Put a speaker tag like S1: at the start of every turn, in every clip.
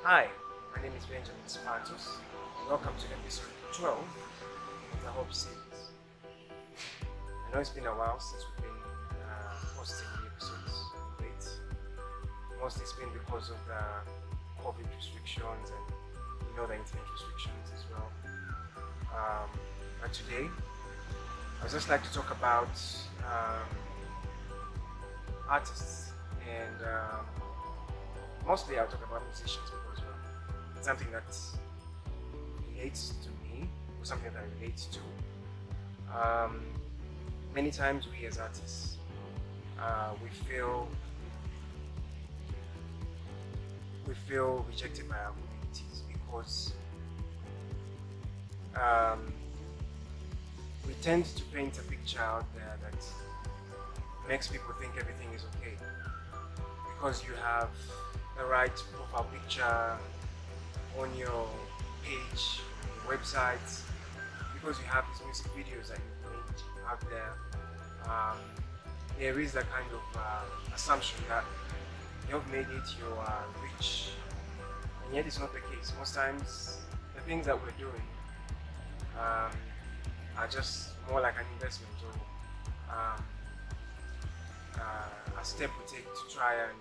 S1: Hi, my name is Benjamin Spartus, and welcome to episode 12 of the Hope series. I know it's been a while since we've been posting the episodes late. Mostly it's been because of the COVID restrictions and the internet restrictions as well. But today, I'd just like to talk about artists and mostly I'll talk about musicians because it's something that relates to me or something that I relate to. Many times we as artists, we feel rejected by our communities because we tend to paint a picture out there that makes people think everything is okay because you have the right profile picture on your page, on your website, because you have these music videos that you made out there. There is that kind of assumption that you've made it, you are rich, and yet it's not the case. Most times, the things that we're doing are just more like an investment or a step we take to try and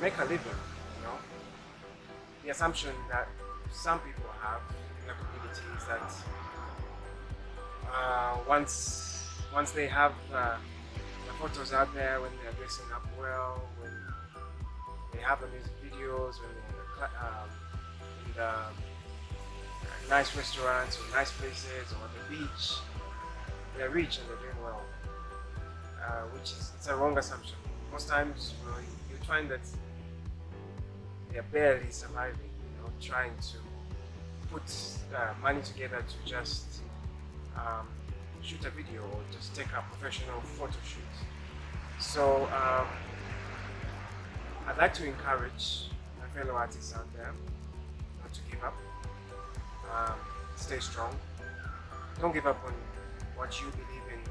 S1: make a living. You know, the assumption that some people have in the community is that once they have the photos out there, when they're dressing up well, when they have the music videos, when they're in the nice restaurants or nice places or at the beach, they're rich and they're doing well, which is it's a wrong assumption. Most times you find that they're barely surviving, trying to put money together to just shoot a video or just take a professional photo shoot. So I'd like to encourage my fellow artists out there not to give up. Stay strong. Don't give up on what you believe in,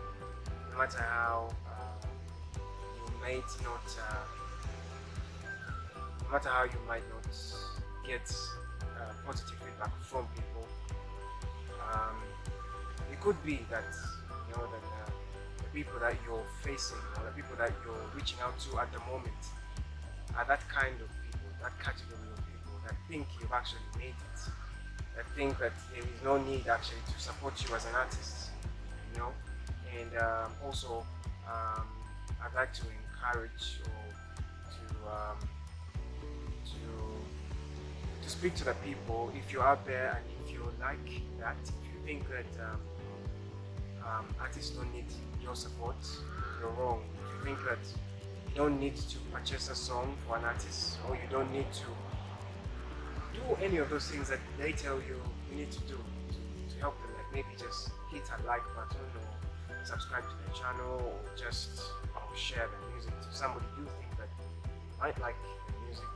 S1: no matter how you might not, no matter how you might not get positive feedback from people. It could be that the people that you're facing or the people that you're reaching out to at the moment are that kind of people, that category of people that think you've actually made it, that think that there is no need actually to support you as an artist, and also I'd like to encourage or to speak to the people. If you're out there and if you like that, if you think that artists don't need your support, you're wrong. If you think that you don't need to purchase a song for an artist, or you don't need to do any of those things that they tell you need to do to help them, like maybe just hit a like button or subscribe to their channel or just share the music to somebody you think that might like the music.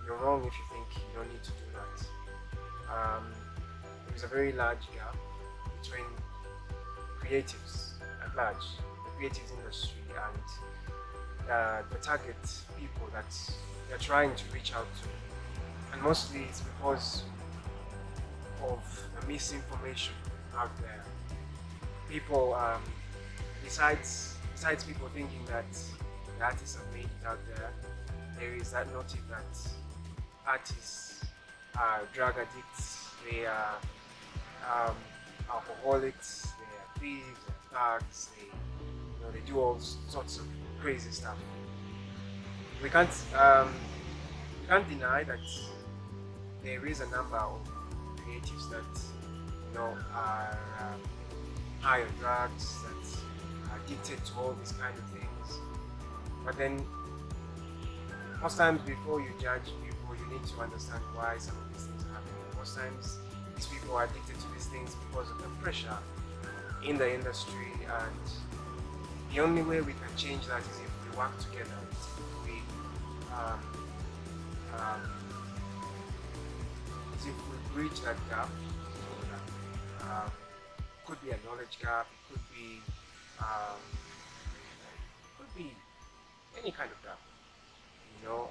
S1: You're wrong if you think you don't need to do that. There's a very large gap between creatives at large, the creatives industry, and the target people that they're trying to reach out to. And mostly it's because of the misinformation out there. People, besides people thinking that the artists have made it out there is that notive that artists are drug addicts, they are alcoholics, they are thieves, they are thugs, they do all sorts of crazy stuff. We can't deny that there is a number of creatives that are high on drugs, that are addicted to all these kind of things. But then most times before you judge people, you need to understand why some of these things are happening. Most times these people are addicted to these things because of the pressure in the industry, and the only way we can change that is if we work together. If we bridge that gap. Could be a knowledge gap, it could be any kind of gap. You know,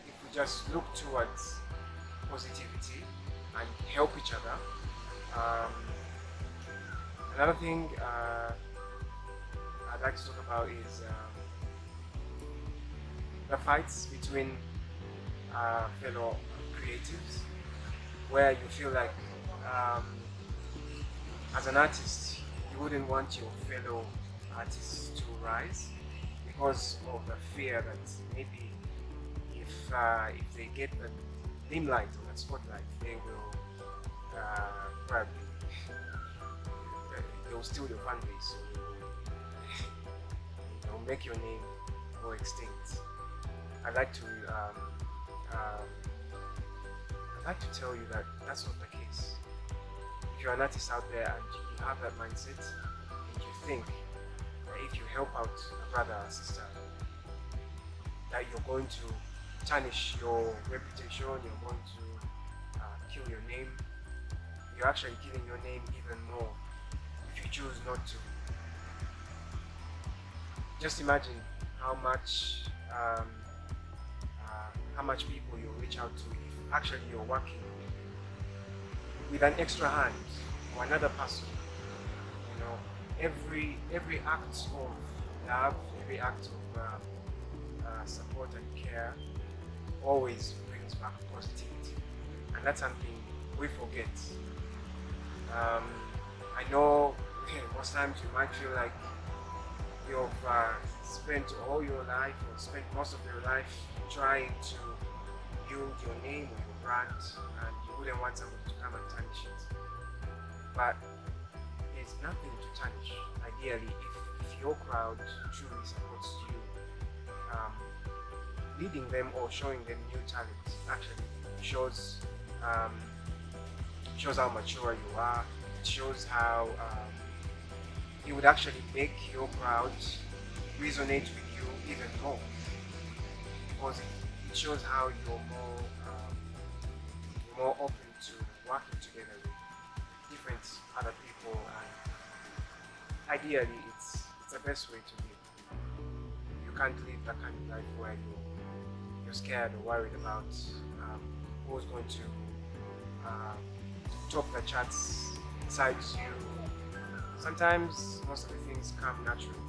S1: if we just look towards positivity and help each other. Um, Another thing I'd like to talk about is the fights between fellow creatives, where you feel like um, as an artist you wouldn't want your fellow artists to rise because of the fear that maybe if they get the limelight or the spotlight, they will probably they'll steal your fan base, so they'll make your name go extinct. I'd like to I'd like to tell you that that's not the case. If you're an artist out there and you have that mindset and you think that if you help out a brother or sister, that you're going to tarnish your reputation, you're going to kill your name, you're actually killing your name even more if you choose not to. Just imagine how much people you'll reach out to if actually you're working with an extra hand or another person. You know, every act of love, every act of support and care always brings back positivity, and that's something we forget. I know most times you might feel like you've spent all your life or spent most of your life trying to build your name or your brand, and you wouldn't want somebody to come and tarnish it. But there's nothing to tarnish. Ideally, if your crowd truly supports you, leading them or showing them new talent actually shows how mature you are. It shows how it would actually make your crowd resonate with you even more, because it shows how you're more open to working together with different other people, and ideally it's the best way to live. You can't live that kind of life where you're scared or worried about who's going to top the charts besides you. Sometimes most of the things come naturally.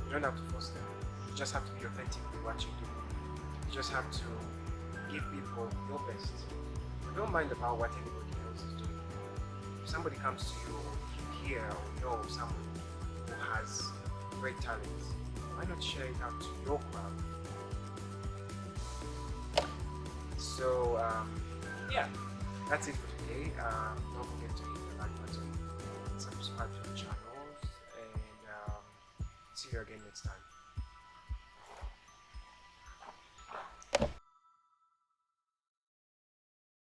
S1: You don't have to force them. You just have to be authentic with what you do. You just have to give people your best. Don't mind about what anybody else is doing. If somebody comes to you, or if you hear or know someone who has great talent, why not share it out to your crowd? So yeah, that's it for today. Don't forget to hit the like button, subscribe to the channels, and see you again next time.